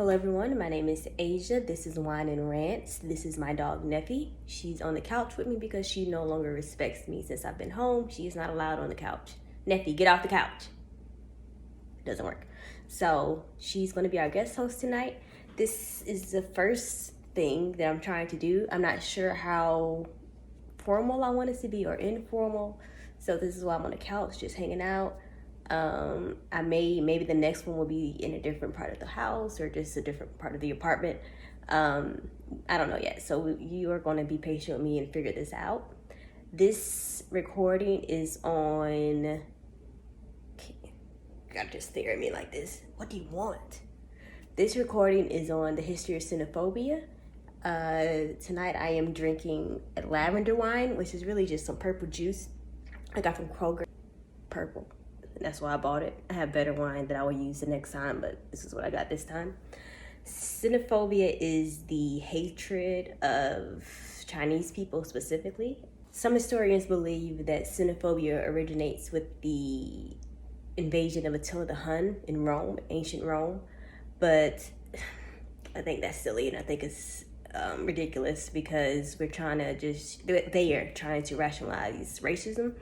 Hello everyone, my name is Asia. This is Wine and Rants. This is my dog Neffy. She's on the couch with me because she no longer respects me since I've been home. She is not allowed on the couch. Neffy, get off the couch. It doesn't work. So she's going to be our guest host tonight. This is the first thing that I'm trying to do. I'm not sure how formal I want it to be or informal. So this is why I'm on the couch just hanging out. Maybe the next one will be in a different part of the house or just a different part of the apartment. I don't know yet. So you are going to be patient with me and figure this out. This recording is on... You gotta just stare at me like this. What do you want? This recording is on the history of Sinophobia. Tonight I am drinking a lavender wine, which is really just some purple juice I got from Kroger. Purple. That's why I bought it. I have better wine that I will use the next time, but this is what I got this time. Sinophobia is the hatred of Chinese people specifically. Some historians believe that Sinophobia originates with the invasion of Attila the Hun in Rome, ancient Rome, but I think that's silly and I think it's ridiculous because they are trying to rationalize racism.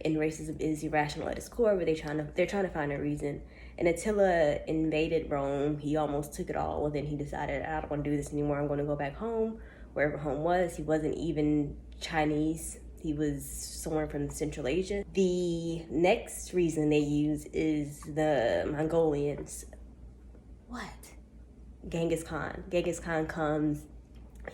And racism is irrational at its core, but they're trying to find a reason. And Attila invaded Rome. He almost took it all. Well, then he decided, I don't want to do this anymore. I'm going to go back home, wherever home was. He wasn't even Chinese. He was somewhere from Central Asia. The next reason they use is the Mongolians. What? Genghis Khan. Genghis Khan comes.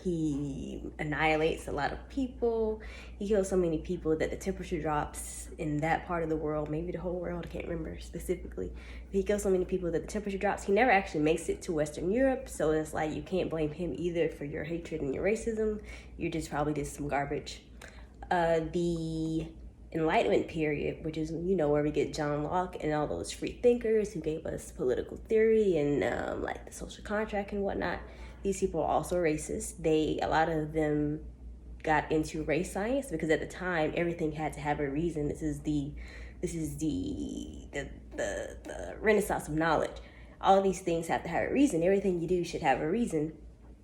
He annihilates a lot of people. He kills so many people that the temperature drops in that part of the world, maybe the whole world, I can't remember specifically. He kills so many people that the temperature drops. He never actually makes it to Western Europe, so it's like you can't blame him either for your hatred and your racism. You're just probably just some garbage. The Enlightenment period, which is, where we get John Locke and all those free thinkers who gave us political theory and like the social contract and whatnot. These people are also racist. A lot of them got into race science because at the time everything had to have a reason. This is the renaissance of knowledge. All of these things have to have a reason. Everything you do should have a reason.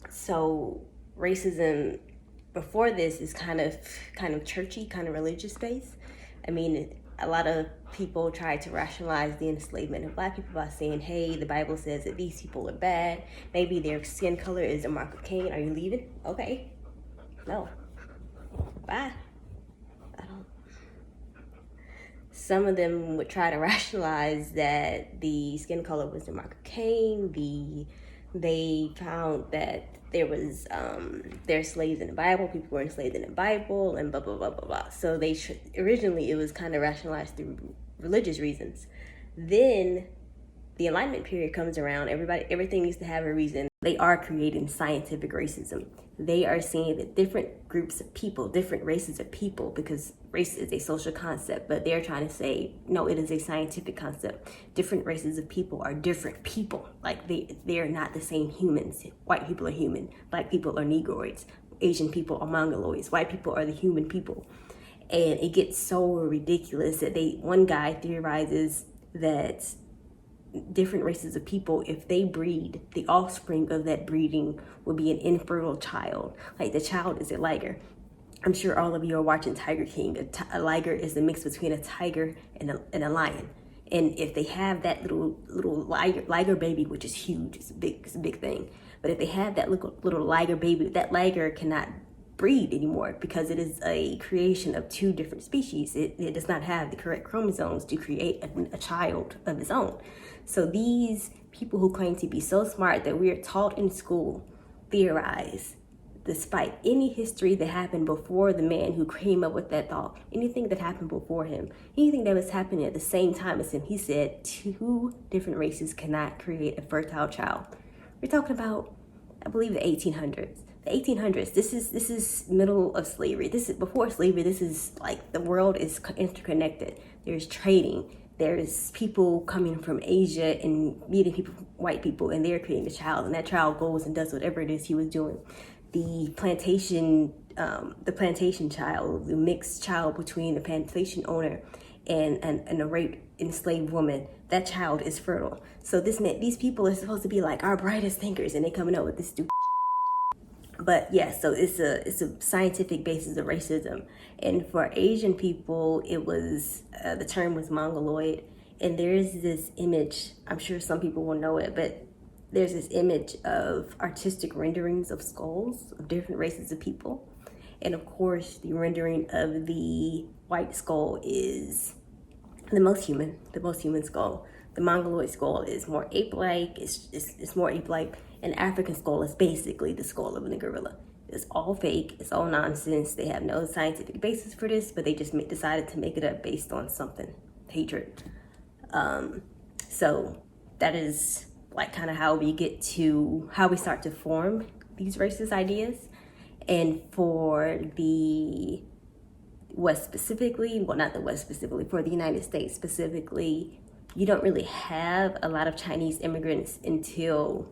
So racism before this is kind of churchy, kind of religious based. I mean, a lot of people try to rationalize the enslavement of Black people by saying, hey, the Bible says that these people are bad. Maybe their skin color is a mark of Cain. Are you leaving? Okay. No. Bye. Some of them would try to rationalize that the skin color was the mark of Cain. They found that there's slaves in the Bible, people were enslaved in the Bible, and blah, blah, blah, blah, blah. So originally it was kind of rationalized through religious reasons. Then the Enlightenment period comes around, everything needs to have a reason. They are creating scientific racism. They are saying that different groups of people, different races of people, because race is a social concept, but they're trying to say, no, it is a scientific concept. Different races of people are different people. Like they are not the same humans. White people are human. Black people are Negroids. Asian people are Mongoloids. White people are the human people. And it gets so ridiculous that one guy theorizes that different races of people, if they breed, the offspring of that breeding will be an infertile child. Like the child is a liger. I'm sure all of you are watching Tiger King. A liger is the mix between a tiger and a lion. And if they have that little liger baby, which is huge, it's a big thing. But if they have that little liger baby, that liger cannot breed anymore because it is a creation of two different species. It does not have the correct chromosomes to create a child of its own. So these people who claim to be so smart that we are taught in school theorize, despite any history that happened before the man who came up with that thought, anything that happened before him, anything that was happening at the same time as him, he said two different races cannot create a fertile child. We're talking about, I believe, the 1800s. The 1800s, this is middle of slavery. This is before slavery. This is like the world is interconnected. There's trading. There's people coming from Asia and meeting white people, and they're creating a child, and that child goes and does whatever it is he was doing. The plantation child, the mixed child between the plantation owner and a raped enslaved woman, that child is fertile. So these people are supposed to be like our brightest thinkers, and they coming up with this stupid. But yeah, so it's a scientific basis of racism. And for Asian people, it was the term was mongoloid. And there is this image, I'm sure some people will know it, but there's this image of artistic renderings of skulls of different races of people. And of course, the rendering of the white skull is the most human skull. The mongoloid skull is more ape-like, it's more ape-like. An African skull is basically the skull of a gorilla. It's all fake, it's all nonsense. They have no scientific basis for this, but they just decided to make it up based on something, hatred. So that is like kind of how we start to form these racist ideas. And for the West specifically, well, not the West specifically, for the United States specifically, you don't really have a lot of Chinese immigrants until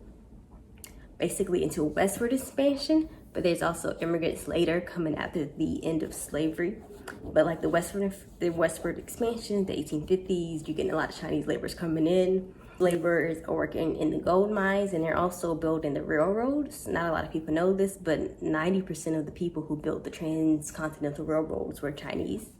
Westward Expansion, but there's also immigrants later coming after the end of slavery. But like the Westward Expansion, the 1850s, you're getting a lot of Chinese laborers coming in. Laborers are working in the gold mines, and they're also building the railroads. Not a lot of people know this, but 90% of the people who built the transcontinental railroads were Chinese.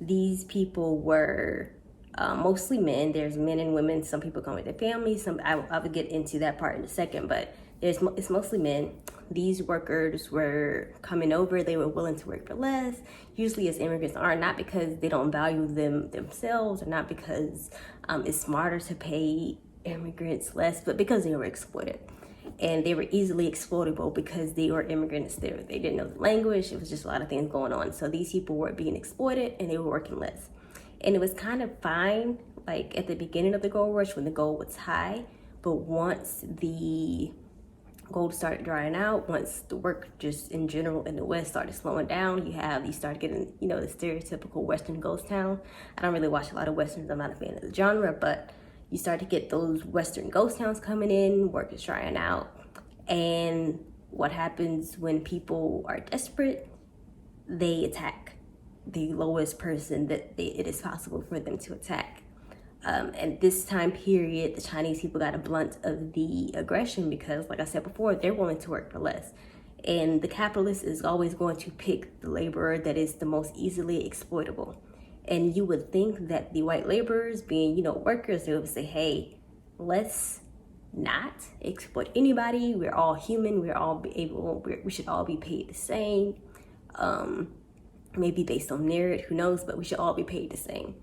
These people were mostly men. There's men and women. Some people come with their families. I will get into that part in a second, but it's mostly men. These workers were coming over. They were willing to work for less. Usually as immigrants are, not because they don't value themselves, or not because it's smarter to pay immigrants less, but because they were exploited. And they were easily exploitable because they were immigrants. They didn't know the language. It was just a lot of things going on. So these people were being exploited, and they were working less. And it was kind of fine, like at the beginning of the gold rush when the gold was high. But once the gold started drying out, once the work just in general in the West started slowing down, you started getting, the stereotypical Western ghost town. I don't really watch a lot of Westerns. I'm not a fan of the genre, but you start to get those Western ghost towns coming in, work is drying out. And what happens when people are desperate? They attack the lowest person that it is possible for them to attack. And this time period, the Chinese people got a blunt of the aggression because, like I said before, they're willing to work for less. And the capitalist is always going to pick the laborer that is the most easily exploitable. And you would think that the white laborers, being, workers, they would say, hey, let's not exploit anybody. We're all human. We should all be paid the same. Maybe based on merit, who knows, but we should all be paid the same.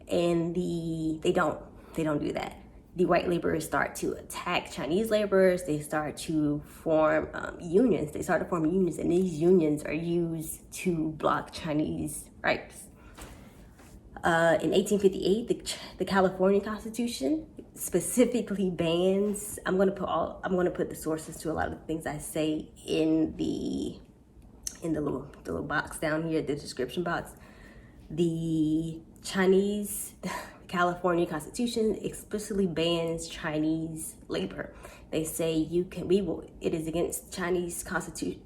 And they don't do that. The white laborers start to attack Chinese laborers. They start to form unions. They start to form unions, and these unions are used to block Chinese rights. In 1858, the California Constitution specifically bans. I'm gonna put the sources to a lot of the things I say in the little box down here, the description box. The California Constitution explicitly bans Chinese labor. They say it is against Chinese Constitution.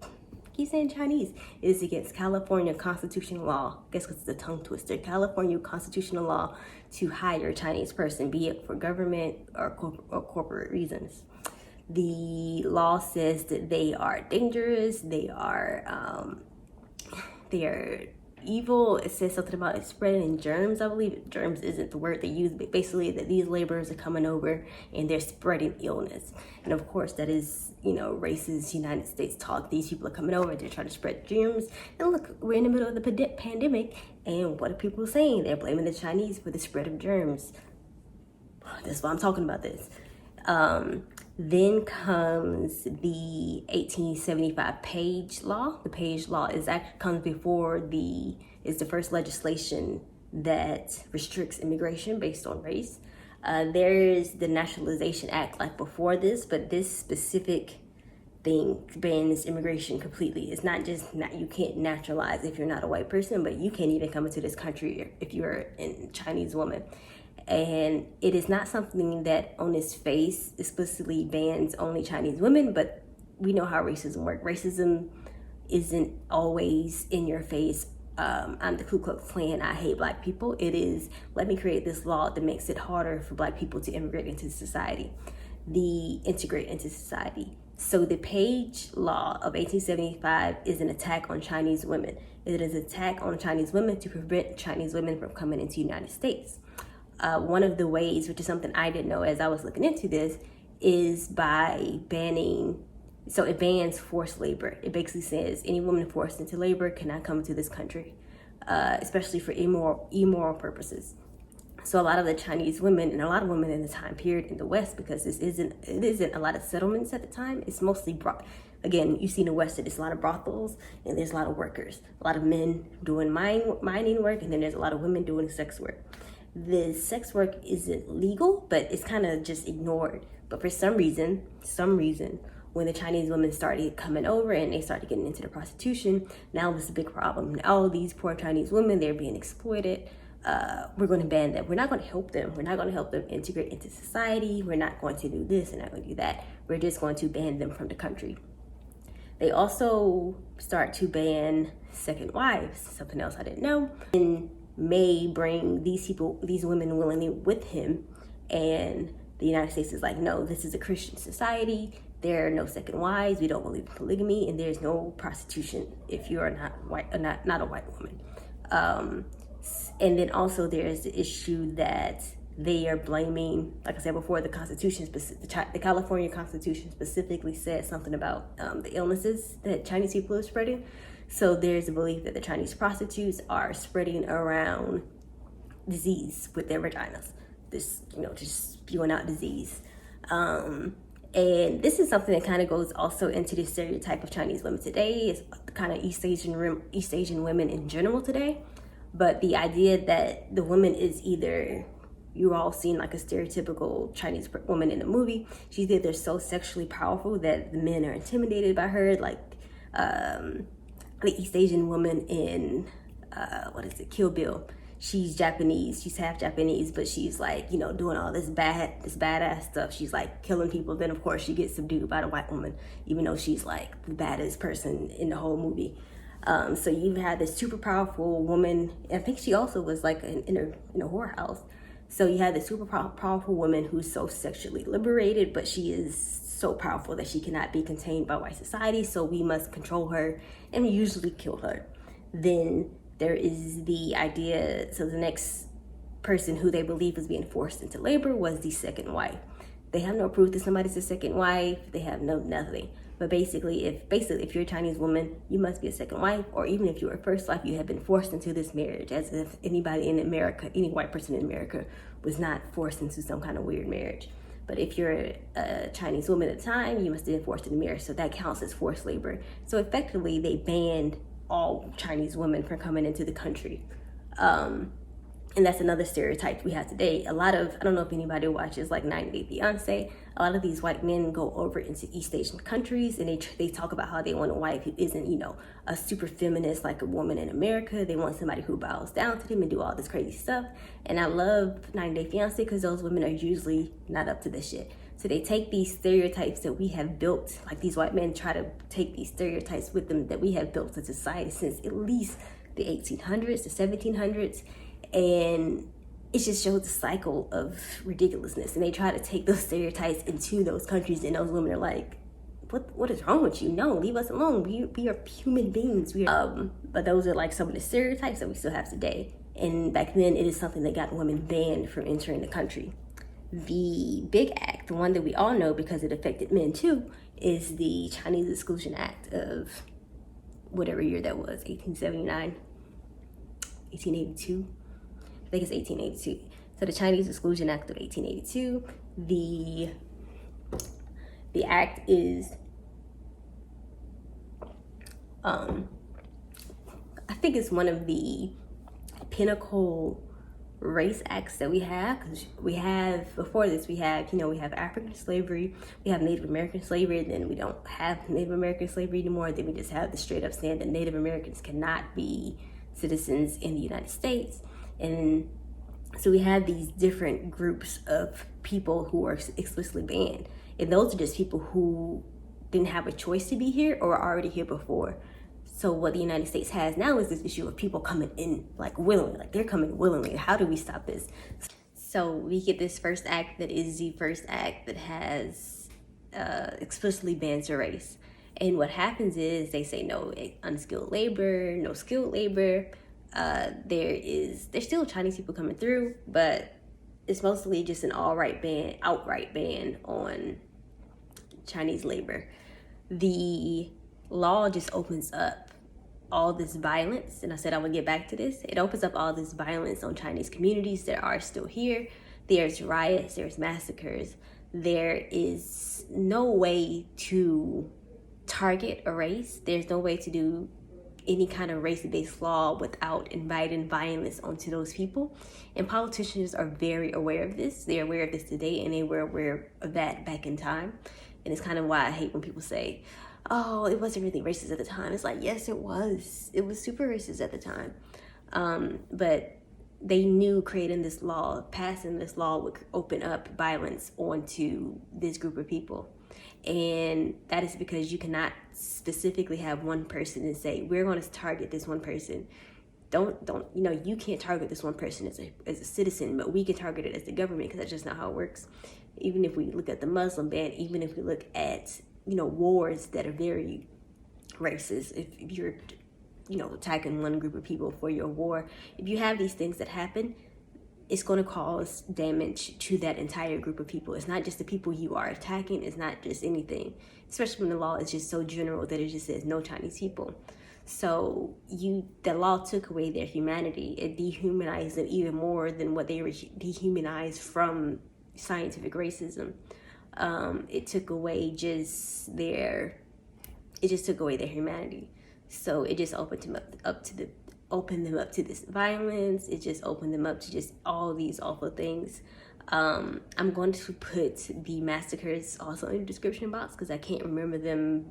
Keep saying Chinese. It is against California constitutional law. I guess because it's a tongue twister. California constitutional law to hire a Chinese person, be it for government or corporate reasons. The law says that they are dangerous. They are evil. It says something about it spreading germs. I believe germs isn't the word they use, but basically that these laborers are coming over and they're spreading illness. And of course that is, racist United States talk. These people are coming over, they're trying to spread germs. And look, we're in the middle of the pandemic, and what are people saying? They're blaming the Chinese for the spread of germs. That's why I'm talking about this. Then comes the 1875 Page Law. The Page Law comes before is the first legislation that restricts immigration based on race. There's the Naturalization Act like before this, but this specific thing bans immigration completely. It's not just you can't naturalize if you're not a white person, but you can't even come into this country if you're a Chinese woman. And it is not something that on its face explicitly bans only Chinese women, but we know how racism works. Racism isn't always in your face I'm the Ku Klux Klan, I hate black people. It is, let me create this law that makes it harder for black people to integrate into society. So the Page Law of 1875 is an attack on Chinese women. It is an attack on Chinese women to prevent Chinese women from coming into the United States. One of the ways, which is something I didn't know as I was looking into this, is by banning, so it bans forced labor. It basically says any woman forced into labor cannot come into this country, especially for immoral purposes. So a lot of the Chinese women, and a lot of women in the time period in the West, because it isn't a lot of settlements at the time, it's mostly again, you see in the West that there's a lot of brothels and there's a lot of workers, a lot of men doing mining work, and then there's a lot of women doing sex work. The sex work isn't legal, but it's kind of just ignored. But for some reason, when the Chinese women started coming over and they started getting into the prostitution, now it's a big problem. Now these poor Chinese women, they're being exploited. We're going to ban them. We're not going to help them. We're not going to help them integrate into society. We're not going to do this and not going to do that. We're just going to ban them from the country. They also start to ban second wives, something else I didn't know, and may bring these women willingly with him. And the United States is like, no, this is a Christian society. There are no second wives. We don't believe in polygamy, and there's no prostitution if you are not a white woman. And then also there's the issue that they are blaming, like I said before, the Constitution, the California Constitution specifically said something about the illnesses that Chinese people are spreading. So there's a belief that the Chinese prostitutes are spreading around disease with their vaginas. This, just spewing out disease. And this is something that kind of goes also into the stereotype of Chinese women today. It's kind of East Asian women in general today. But the idea that the woman is either, you all seen like a stereotypical Chinese woman in a movie, she's either so sexually powerful that the men are intimidated by her, like the East Asian woman in, Kill Bill. She's Japanese, she's half Japanese, but she's like, doing all this badass stuff. She's like killing people. Then of course she gets subdued by the white woman, even though she's like the baddest person in the whole movie. So you had this super powerful woman. I think she also was like in a whorehouse. So you had this super powerful woman who's so sexually liberated, but she is so powerful that she cannot be contained by white society. So we must control her and usually kill her. Then there is the idea, so the next person who they believe was being forced into labor was the second wife. They have no proof that somebody's a second wife. They have nothing. But basically, if you're a Chinese woman, you must be a second wife, or even if you were a first wife, you have been forced into this marriage, as if anybody in America, any white person in America, was not forced into some kind of weird marriage. But if you're a Chinese woman at the time, you must have been forced into marriage, so that counts as forced labor. So effectively, they banned all Chinese women from coming into the country. And that's another stereotype we have today. I don't know if anybody watches like 90 Day Fiance. A lot of these white men go over into East Asian countries and they talk about how they want a wife who isn't, a super feminist like a woman in America. They want somebody who bows down to them and do all this crazy stuff. And I love 90 Day Fiance because those women are usually not up to this shit. So they take these stereotypes that we have built, like these white men try to take these stereotypes with them that we have built in society since at least the 1800s, the 1700s. And it just shows the cycle of ridiculousness. And they try to take those stereotypes into those countries, and those women are like, what is wrong with you? No, leave us alone. We are human beings. But those are like some of the stereotypes that we still have today. And back then, it is something that got women banned from entering the country. The big act, the one that we all know because it affected men too, is the Chinese Exclusion Act of whatever year that was, 1879, 1882. I think it's 1882. So the Chinese Exclusion Act of 1882, the act is, I think it's one of the pinnacle race acts that we have. Because we have, before this, we have African slavery, we have Native American slavery, and then we don't have Native American slavery anymore. Then we just have the straight up saying that Native Americans cannot be citizens in the United States. And so we have these different groups of people who are explicitly banned. And those are just people who didn't have a choice to be here or were already here before. So what the United States has now is this issue of people coming in like willingly, like they're coming willingly. How do we stop this? So we get this first act that is the first act that has explicitly bans race. And what happens is they say no unskilled labor, no skilled labor. There's still Chinese people coming through, but it's mostly just an outright ban on Chinese labor. The law just opens up all this violence, and I said I would get back to this. It opens up all this violence on Chinese communities that are still here. There's riots, there's massacres. There is no way to target a race. There's no way to do any kind of race-based law without inviting violence onto those people. And politicians are very aware of this. They're aware of this today, and they were aware of that back in time. And it's kind of why I hate when people say, oh, it wasn't really racist at the time. It's like, yes, it was. It was super racist at the time. But they knew creating this law, passing this law would open up violence onto this group of people. And that is because you cannot specifically have one person and say, we're going to target this one person. You can't target this one person as a citizen, but we can target it as the government, because that's just not how it works. Even if we look at the Muslim ban, even if we look at wars that are very racist, if you're attacking one group of people for your war, if you have these things that happen, it's going to cause damage to that entire group of people. It's not just the people you are attacking. It's not just anything, especially when the law is just so general that it just says no Chinese people. So the law took away their humanity. It dehumanized them even more than what they were dehumanized from scientific racism. It took away took away their humanity. So it just opened them up to this violence. It just opened them up to just all these awful things. I'm going to put the massacres also in the description box, because I can't remember them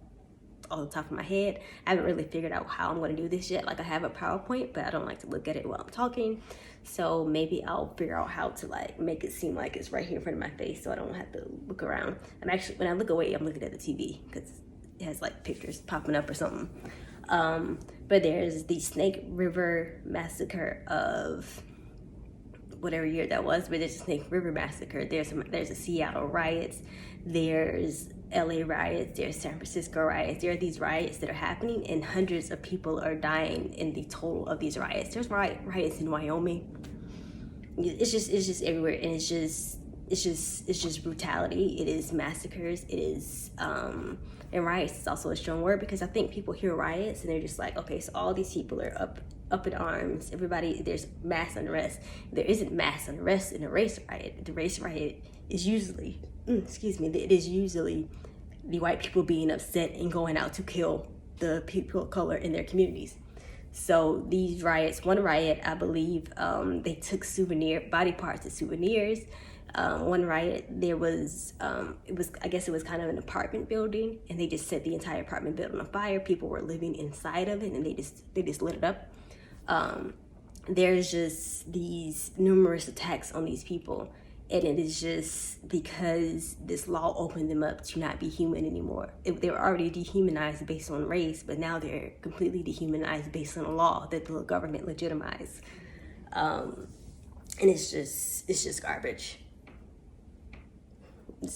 all the top of my head. I haven't really figured out how I'm going to do this yet. Like, I have a PowerPoint, but I don't like to look at it while I'm talking. So maybe I'll figure out how to make it seem like it's right here in front of my face, so I don't have to look around. When I look away, I'm looking at the TV because it has pictures popping up or something. But there's the Snake River Massacre of whatever year that was, but there's a Snake River Massacre. There's a Seattle riots. There's LA riots. There's San Francisco riots. There are these riots that are happening, and hundreds of people are dying in the total of these riots. There's riots in Wyoming. It's just everywhere, and it's just brutality. It is massacres. It is and riots is also a strong word, because I think people hear riots and they're just like, okay, so all these people are up in arms. Everybody, there's mass unrest. There isn't mass unrest in a race riot. The race riot is usually, it is usually the white people being upset and going out to kill the people of color in their communities. So these riots, one riot, I believe, they took body parts as souvenirs. One riot, it was kind of an apartment building, and they just set the entire apartment building on fire. People were living inside of it, and they just lit it up. There's just these numerous attacks on these people, and it is just because this law opened them up to not be human anymore. They were already dehumanized based on race, but now they're completely dehumanized based on a law that the government legitimized. And it's just garbage.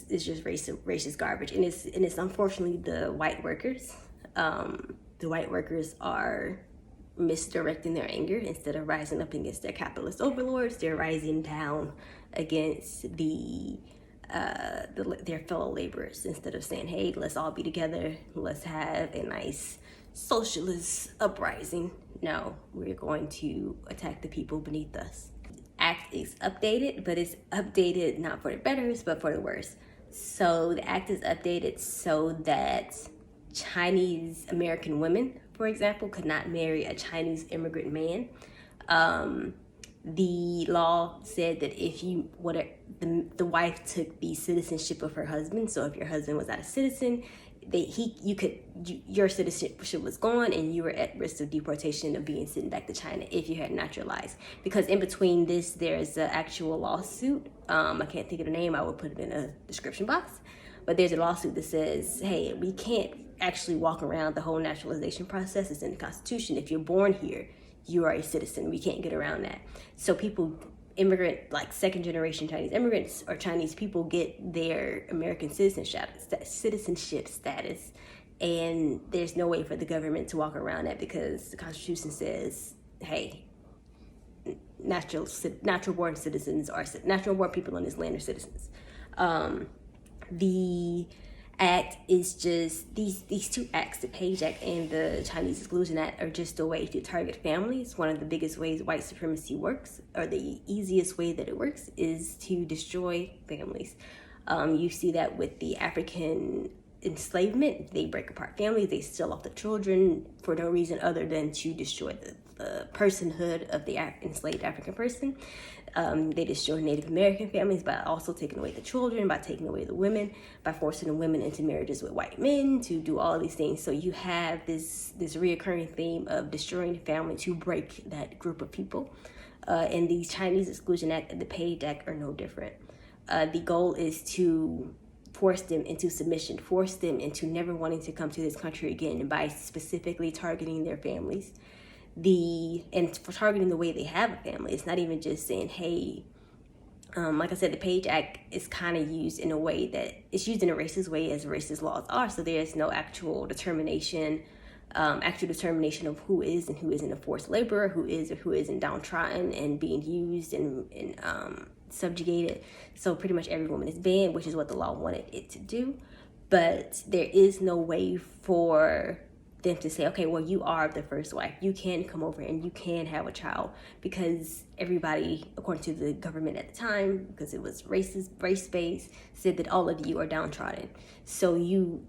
It's just racist garbage, and it's unfortunately the white workers. The white workers are misdirecting their anger. Instead of rising up against their capitalist overlords, they're rising down against their fellow laborers. Instead of saying, hey, let's all be together, let's have a nice socialist uprising. No, we're going to attack the people beneath us. Act is updated, but it's updated not for the better, but for the worse. So the act is updated so that Chinese American women, for example, could not marry a Chinese immigrant man. The law said that if the wife took the citizenship of her husband, so if your husband was not a citizen, your citizenship was gone, and you were at risk of deportation of being sent back to China if you had naturalized. Because in between this, there's an actual lawsuit. I can't think of the name. I will put it in a description box. But there's a lawsuit that says, hey, we can't actually walk around the whole naturalization process. It's in the Constitution. If you're born here, you are a citizen. We can't get around that. So people, immigrant, like second generation Chinese immigrants or Chinese people, get their American citizenship status, and there's no way for the government to walk around that because the Constitution says, hey, natural born citizens are natural born people on this land are citizens. The act is just these two acts, the Page Act and the Chinese Exclusion Act, are just a way to target families. One of the biggest ways white supremacy works, or the easiest way that it works, is to destroy families. You see that with the African enslavement. They break apart families, they steal off the children for no reason other than to destroy the personhood of the enslaved African person. They destroy Native American families by also taking away the children, by taking away the women, by forcing the women into marriages with white men, to do all of these things. So you have this reoccurring theme of destroying the family to break that group of people. And the Chinese Exclusion Act and the Page Act are no different. The goal is to force them into submission, force them into never wanting to come to this country again, and by specifically targeting their families. And for targeting the way they have a family. It's not even just saying, hey, like I said, the Page Act is kind of used in a way that it's used in a racist way, as racist laws are. So there's no actual determination of who is and who isn't a forced laborer, who is or who isn't downtrodden and being used and subjugated. So pretty much every woman is banned, which is what the law wanted it to do. But there is no way for them to say, okay, well, you are the first wife. You can come over and you can have a child, because everybody, according to the government at the time, because it was race-based, said that all of you are downtrodden. So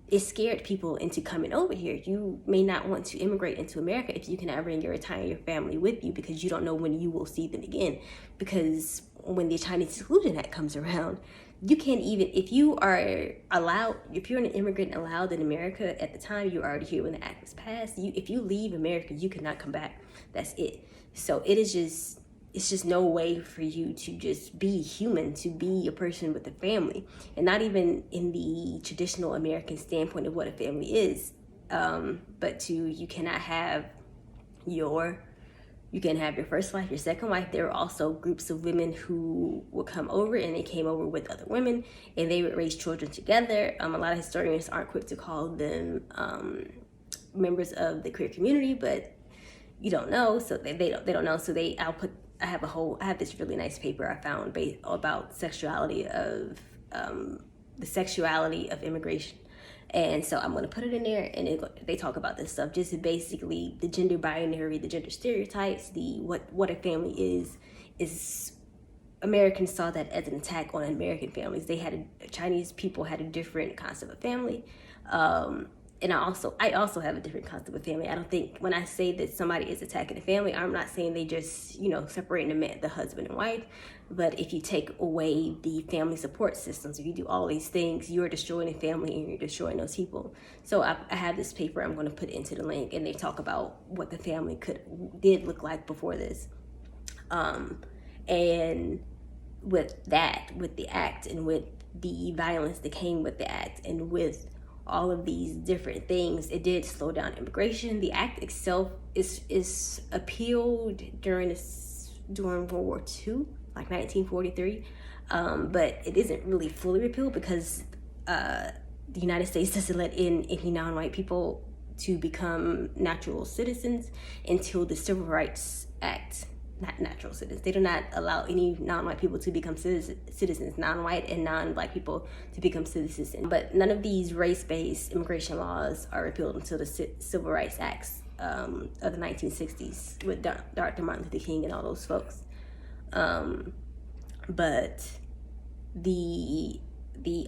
it scared people into coming over here. You may not want to immigrate into America if you cannot bring your entire family with you, because you don't know when you will see them again. Because when the Chinese Exclusion Act comes around, you can't even, if you're an immigrant allowed in America at the time, you're already here when the act was passed. If you leave America, you cannot come back. That's it. So it's just no way for you to just be human, to be a person with a family, and not even in the traditional American standpoint of what a family is. But you cannot have your first wife, your second wife. There were also groups of women who would come over, and they came over with other women, and they would raise children together. A lot of historians aren't quick to call them members of the queer community, but you don't know, so they don't know. So I have this really nice paper I found about sexuality of the sexuality of immigration. And so I'm going to put it in there, and they talk about this stuff, just basically the gender binary, the gender stereotypes, what a family is. Americans saw that as an attack on American families. Chinese people had a different concept of family. And I also have a different concept of family. I don't think when I say that somebody is attacking the family, I'm not saying they just, separating the husband and wife. But if you take away the family support systems, if you do all these things, you're destroying the family and you're destroying those people. So I have this paper I'm going to put into the link, and they talk about what the family did look like before this. And with the act, and with the violence that came with the act, and with all of these different things, it did slow down immigration. The act itself is appealed during World War II, like 1943, but it isn't really fully repealed because the United States doesn't let in any non-white people to become natural citizens until the Civil Rights Act. Not natural citizens. They do not allow any non-white people to become citizens, non-white and non-black people to become citizens. But none of these race-based immigration laws are repealed until the Civil Rights Acts of the 1960s with Dr. Martin Luther King and all those folks. But the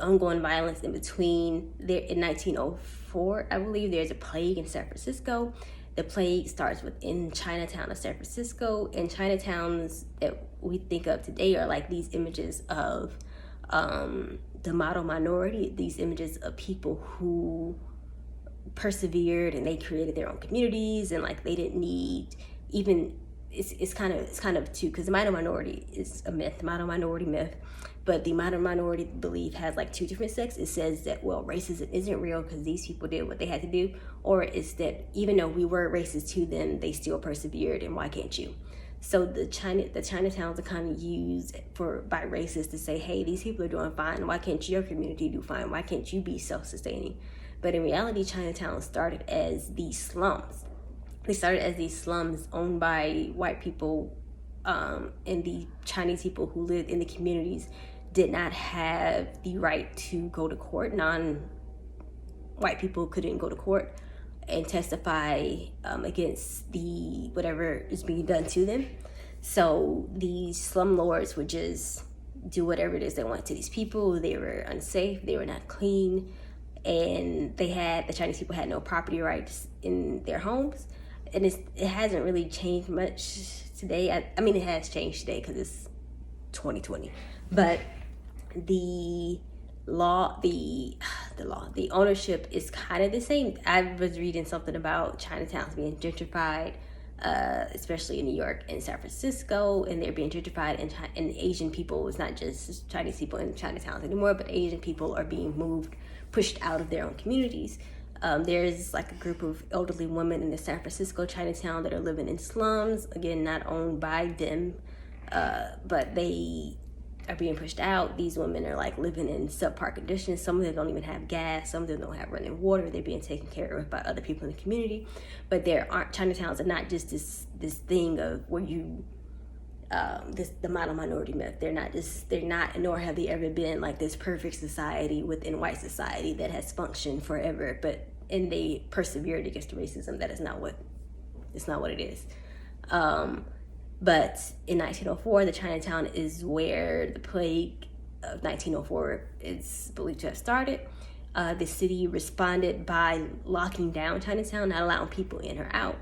ongoing violence in between there, in 1904, I believe there's a plague in San Francisco. The plague starts within Chinatown of San Francisco, and Chinatowns that we think of today are like these images of the model minority, these images of people who persevered and they created their own communities, and like they didn't need, even it's kind of two, because the minor minority is a myth, the minor minority myth, but the minor minority belief has like two different sects. It says that, well, racism isn't real because these people did what they had to do, or it's that even though we were racist to them, they still persevered, and why can't you? So the Chinatowns are kind of used by racists to say, hey, these people are doing fine. Why can't your community do fine? Why can't you be self-sustaining? But in reality, Chinatown started as these slums. They started as these slums owned by white people, and the Chinese people who lived in the communities did not have the right to go to court. Non-white people couldn't go to court and testify against the whatever is being done to them. So these slumlords would just do whatever it is they wanted to these people. They were unsafe, they were not clean, and the Chinese people had no property rights in their homes. And it hasn't really changed much today. I mean, it has changed today because it's 2020. But the ownership is kind of the same. I was reading something about Chinatowns being gentrified, especially in New York and San Francisco, and they're being gentrified, and Asian people, it's not just Chinese people in Chinatowns anymore, but Asian people are being pushed out of their own communities. There's like a group of elderly women in the San Francisco Chinatown that are living in slums, again, not owned by them, but they are being pushed out. These women are like living in subpar conditions. Some of them don't even have gas. Some of them don't have running water. They're being taken care of by other people in the community. But Chinatowns are not just this thing of where you, the model minority myth. They're not, nor have they ever been like this perfect society within white society that has functioned forever, and they persevered against the racism. That is not what it is. But in 1904, the Chinatown is where the plague of 1904 is believed to have started. The city responded by locking down Chinatown, not allowing people in or out.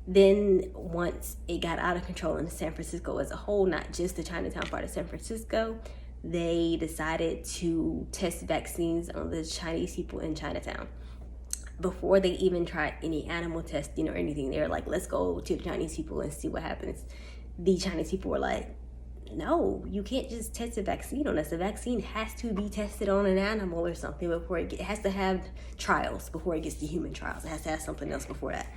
Then once it got out of control in San Francisco as a whole, not just the Chinatown part of San Francisco, they decided to test vaccines on the Chinese people in Chinatown. Before they even tried any animal testing or anything, they were like, let's go to the Chinese people and see what happens. The Chinese people were like, no, you can't just test a vaccine on us. The vaccine has to be tested on an animal or something before it has to have trials before it gets to human trials. It has to have something else before that.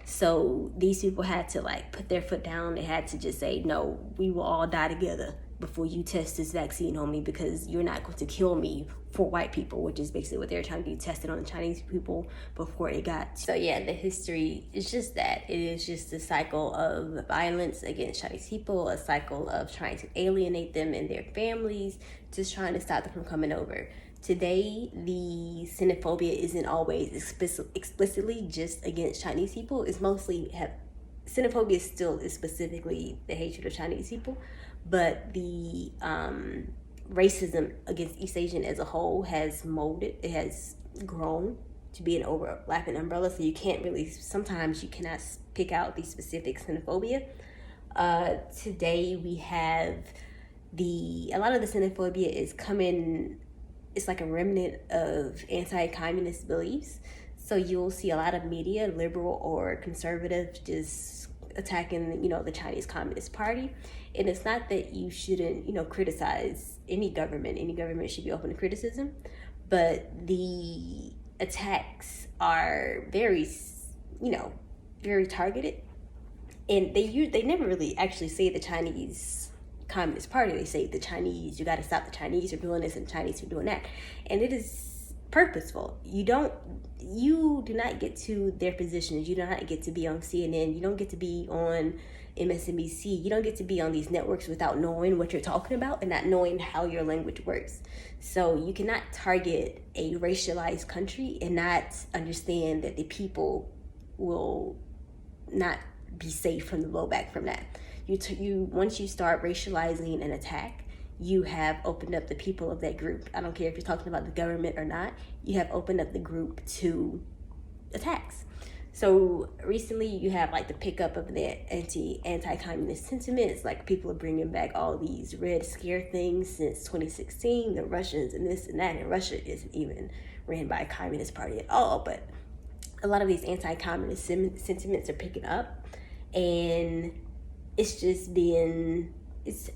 So these people had to like put their foot down. They had to just say, no, we will all die together before you test this vaccine on me, because you're not going to kill me for white people, which is basically what they're trying to do, test it on the Chinese people before it got. So yeah, the history is just that. It is just a cycle of violence against Chinese people, a cycle of trying to alienate them and their families, just trying to stop them from coming over. Today, the xenophobia isn't always explicitly just against Chinese people. It's mostly xenophobia still is specifically the hatred of Chinese people, but the racism against East Asian as a whole has molded. It has grown to be an overlapping umbrella, so sometimes you cannot pick out the specific xenophobia. Today we have a lot of the xenophobia is coming. It's like a remnant of anti-communist beliefs. So you'll see a lot of media, liberal or conservative, just attacking, the Chinese Communist Party. And it's not that you shouldn't, criticize any government. Any government should be open to criticism. But the attacks are very, very targeted. And they never really actually say the Chinese Communist Party. They say the Chinese, you got to stop the Chinese from doing this and the Chinese from doing that. And it is purposeful. You do not get to their positions. You do not get to be on CNN. You don't get to be on MSNBC. You don't get to be on these networks without knowing what you're talking about and not knowing how your language works. So you cannot target a racialized country and not understand that the people will not be safe from the blowback from that. Once you start racializing an attack, you have opened up the people of that group. I don't care if you're talking about the government or not. You have opened up the group to attacks. So recently, you have like the pickup of the anti-communist sentiments. Like people are bringing back all these Red Scare things since 2016. The Russians and this and that, and Russia isn't even ran by a communist party at all. But a lot of these anti-communist sentiments are picking up, and it's just being,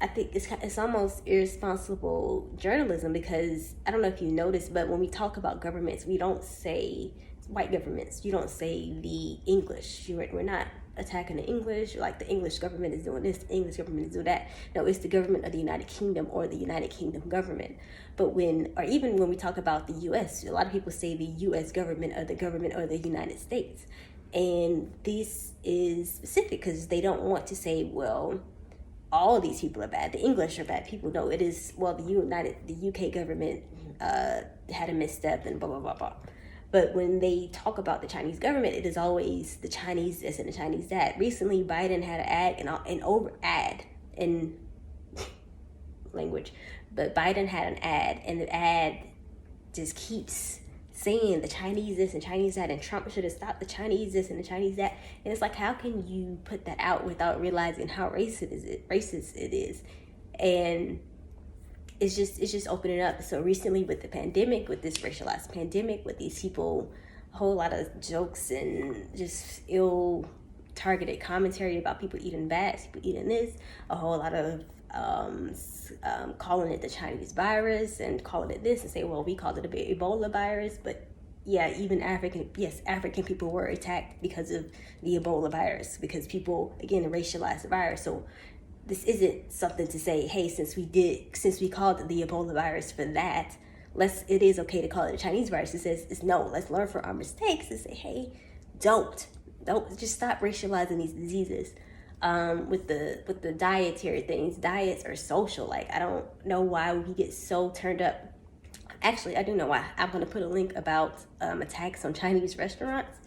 I think it's almost irresponsible journalism, because I don't know if you noticed, but when we talk about governments, we don't say white governments. You don't say the English. We're not attacking the English, like the English government is doing this, the English government is doing that. No, it's the government of the United Kingdom or the United Kingdom government. But or even when we talk about the U.S., a lot of people say the U.S. government or the government of the United States. And this is specific because they don't want to say, well, all these people are bad. The English are bad people. No, it is, well, the UK government had a misstep and blah, blah, blah, blah. But when they talk about the Chinese government, it is always the Chinese this and the Chinese that. Recently, Biden had an ad in language, but Biden had an ad, and the ad just keeps saying the Chinese this and Chinese that, and Trump should have stopped the Chinese this and the Chinese that. And it's like, how can you put that out without realizing how racist it is? And it's just opening up. So recently with the pandemic, with this racialized pandemic, with these people, a whole lot of jokes and just ill targeted commentary about people eating bats, people eating this, a whole lot of calling it the Chinese virus and calling it this, and say, well, we called it a Ebola virus. But yeah, even African people were attacked because of the Ebola virus, because people, again, racialized the virus. So this isn't something to say, hey, since we called it the Ebola virus for that, it is okay to call it a Chinese virus. It says, no, let's learn from our mistakes and say, hey, don't just stop racializing these diseases. With the dietary things, diets are social. Like, I don't know why we get so turned up. Actually, I do know why. I'm going to put a link about attacks on Chinese restaurants.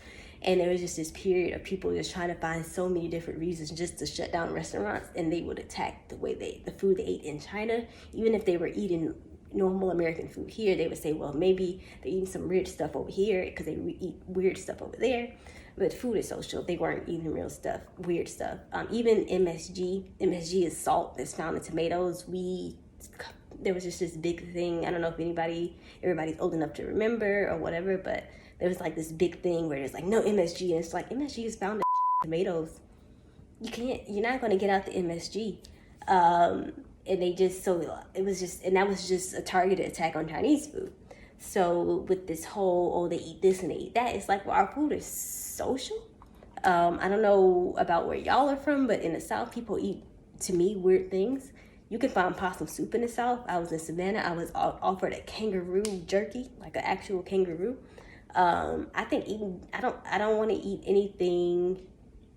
And there was just this period of people just trying to find so many different reasons just to shut down restaurants, and they would attack the food they ate in China. Even if they were eating normal American food here, they would say, well, maybe they're eating some weird stuff over here because they eat weird stuff over there. But food is social. They weren't eating real stuff, weird stuff. Even MSG is salt that's found in tomatoes. There was just this big thing. I don't know if everybody's old enough to remember or whatever, but there was like this big thing where it's like, no MSG, and it's like, MSG is found in tomatoes. You're not going to get out the MSG. And that was just a targeted attack on Chinese food. So with this whole, they eat this and they eat that, it's like, well, our food is social. I don't know about where y'all are from, but in the South, people eat, to me, weird things. You can find possum soup in the South. I was in Savannah. I was offered a kangaroo jerky, like an actual kangaroo. I don't want to eat anything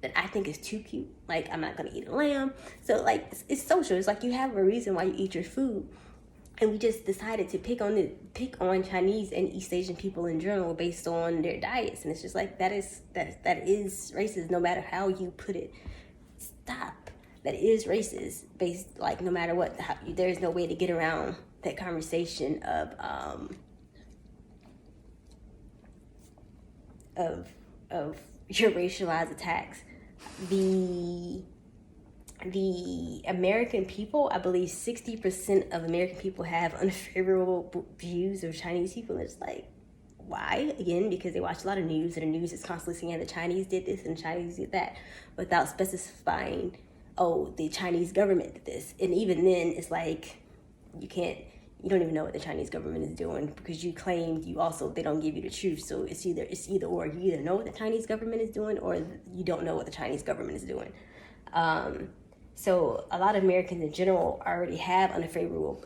that I think is too cute. Like, I'm not going to eat a lamb. So, like, it's social. It's like you have a reason why you eat your food. And we just decided to pick on Chinese and East Asian people in general based on their diets. And it's just like, that is racist, no matter how you put it. Stop. That is racist, based, like, no matter what. There's no way to get around that conversation of your racialized attacks. The American people, I believe 60% of American people have unfavorable views of Chinese people. And it's like, why? Again, because they watch a lot of news, and the news is constantly saying the Chinese did this and the Chinese did that, without specifying, oh, the Chinese government did this. And even then, it's like, you don't even know what the Chinese government is doing, because you claimed they don't give you the truth. So it's either or. You either know what the Chinese government is doing, or you don't know what the Chinese government is doing. So a lot of Americans in general already had unfavorable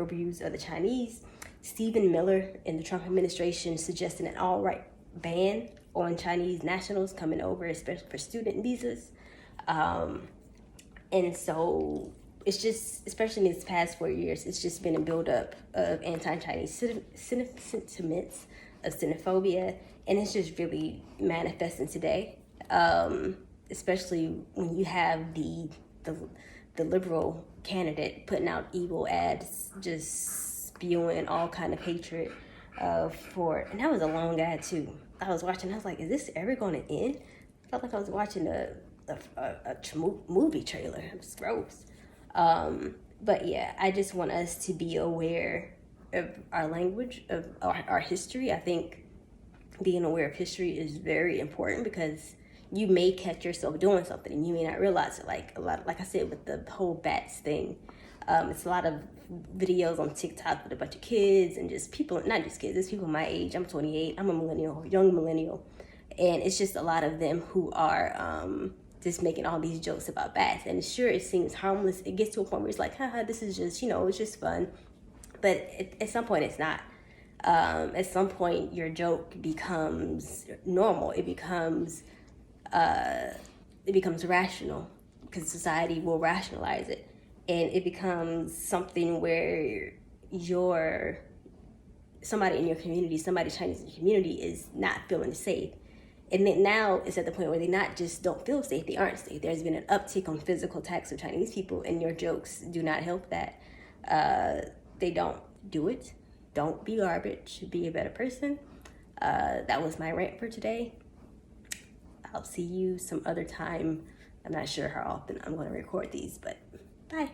views of the Chinese. Stephen Miller in the Trump administration suggested an outright ban on Chinese nationals coming over, especially for student visas. And so it's just, especially in these past 4 years, it's just been a buildup of anti-Chinese sentiments, of xenophobia, and it's just really manifesting today. Especially when you have the liberal candidate putting out evil ads, just spewing all kind of hatred for, and that was a long ad too. I was watching, I was like, is this ever going to end? I felt like I was watching a movie trailer. It was gross. But yeah, I just want us to be aware of our language, of our history. I think being aware of history is very important, because you may catch yourself doing something and you may not realize it. Like I said, with the whole bats thing, it's a lot of videos on TikTok with a bunch of kids and just people, not just kids, it's people my age. I'm 28, I'm a millennial, young millennial. And it's just a lot of them who are just making all these jokes about bats. And sure, it seems harmless. It gets to a point where it's like, haha, this is just, it's just fun. But at some point, it's not. At some point, your joke becomes normal. It becomes rational, because society will rationalize it. And it becomes something where somebody in your community, somebody Chinese in your community is not feeling safe. And then now it's at the point where they not just don't feel safe, they aren't safe. There's been an uptick on physical attacks of Chinese people, and your jokes do not help that. They don't do it. Don't be garbage. Be a better person. That was my rant for today. I'll see you some other time. I'm not sure how often I'm going to record these, but bye.